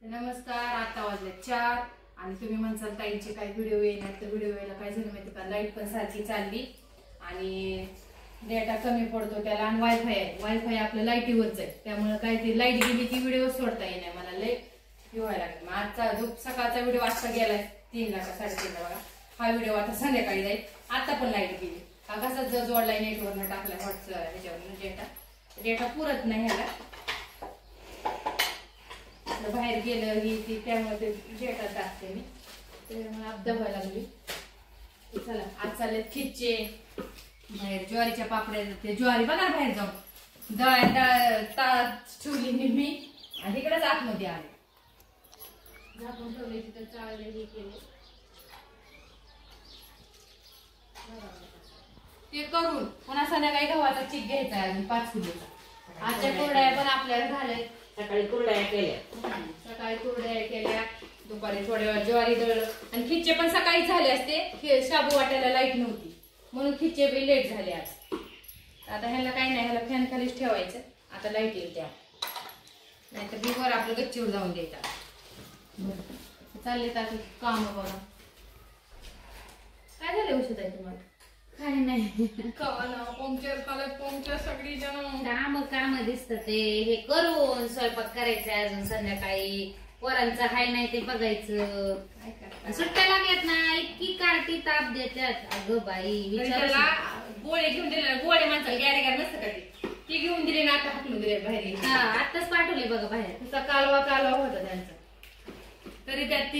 नमस्कार. आता वाजले 4 आणि तुम्ही म्हणसाल ताईंचे काय व्हिडिओ येणार, तर व्हिडिओ यायला काय झालं माहिती का, लाईट पण सारखी चालली आणि डेटा कमी पडतो त्याला आणि वायफाय आपलं लाईटीवरच आहे, त्यामुळे काय ते लाईट गेली की व्हिडिओ सोडता येणार. मला लय व्हायला लागेल. मग आजचा जो सकाळचा व्हिडिओ आजचा गेलाय 3 ला का 3:30 ला बघा. हा व्हिडिओ आता संध्याकाळी जाईल. आता पण लाईट गेली. हा कसा जोडलाय नेटवरनं टाकलाय ह्याच्यावर डेटा पुरत नाही ह्याला. बाहेर गेलं ही त्यामध्ये डेटा टाकते मी, त्यामुळे अपदा व्हायला लागली. चला आज चालले खिच्चे बाहेर, ज्वारीच्या पापड्या. ते ज्वारी बघा बाहेर जाऊन दळायला ठेवली मी आणि इकडेच आतमध्ये आले, झाकून ठेवले तिथं चाळले हे केले. ते करून पुन्हा संध्याकाळी गव्हाचा चिक घ्यायचा आहे अजून 5 किलोचा. आजच्या कुरड्या पण आपल्याला झाल्या. सकाळी कुरड्या केल्या, दुपारी थोड्या वेळ ज्वारी दळलं आणि खिच्चे पण सकाळी झाले असते. शाबू वाटायला लाईट नव्हती म्हणून खिच्चे बी लेट झाले आज. आता ह्याला काही नाही, ह्याला फॅन खालीच ठेवायचं. आता लाईट येईल त्या, नाहीतर बिवर आपलं गच्चीवर जाऊन द्यायचा. चालले तर काम बघा. काय झालं औषध आहे तुम्हाला? काही नाही, पंक्चर सगळी जण काम दिसत ते हे करून स्वयंपाक करायचा अजून संध्याकाळी. पोरांचं हाय नाही ते बघायचं. सुट्ट्या लागल्यात ना, इतकी कार्टी ताप देतात अगं बाई. गोळे घेऊन दिले, गोळे माणसाला गॅरेगार नसतं का ते घेऊन दिले ना, आता हाकलून दिले बाहेर. हा आताच पाठवले बघा बाहेर. तुझा कालवा होता त्यांचा. तरी त्यात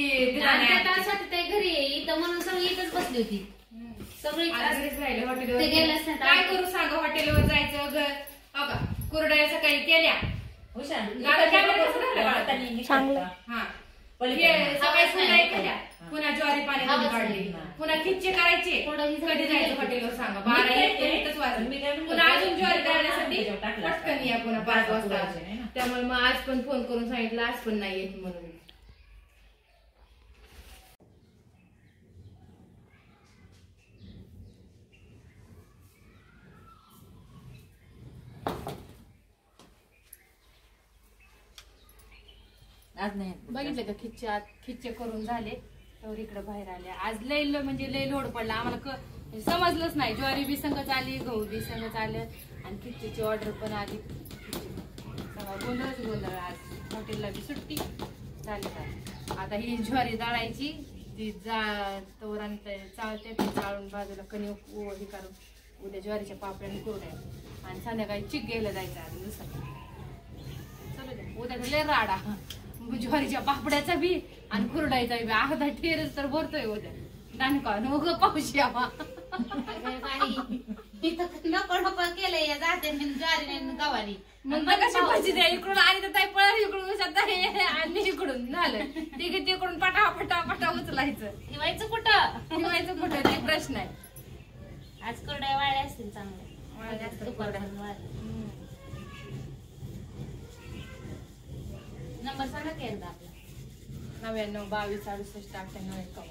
ते घरी इथं म्हणून सगळी इथंच बसली होती. सगळी राहिले हॉटेलवर. काय करू सांगा, हॉटेलवर जायचं. कुरड्या सकाळी केल्या, पुन्हा ज्वारी पाणी काढली, पुन्हा खिच्चे करायचे. कधी जायचं हॉटेलवर सांगा? 12-1 वाजले. पुन्हा अजून ज्वारी करण्यासाठी पटकन या पुन्हा 5 वाजता. त्यामुळे मग आज पण फोन करून सांगितलं आज पण नाही येत म्हणून. आज नाही बघितलं का खिच्चे करून झाले तर इकडे बाहेर आले. आज लय लोड पडला आम्हाला, समजलंच नाही. ज्वारी बी संगच आली, गहू बी संगच आलं आणि खिच्चेची ऑर्डर पण आली. गोंधळ आज हॉटेलला बी सुट्टी झाली. आता ही ज्वारी दळायची, ती तोरण चालते, ती चाळून बाजूला कणी हे करून उद्या ज्वारीच्या पापड्याने कुरड्या आणि संध्याकाळी चिक घ्यायला जायचं. आज दुसरं चलो उद्या लय राडा ज्वारीच्या पापड्याचा बी आणि कुरडायचा बी. अर्धा ठेरच तर भरतोय उद्या. दानका नको पाऊस यावा. नको केलंय जाते ज्वारी गवारी. मग कशी भाजी द्या इकडून आणि तर ताई पळ इकडून आणि इकडून झालं. तिकडून पटा उचलायचं. ठेवायचं कुठं ते प्रश्न आहे. आज कुरड्या वाळल्या असतील चांगल्या. नंबर सांगा की एकदा आपला. 99 22 68 98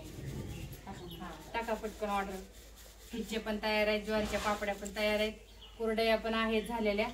51. टाका पटकन ऑर्डर. खिच्चे पण तयार आहेत, ज्वारीच्या पापड्या पण तयार आहेत, कुरड्या पण आहेत झालेल्या.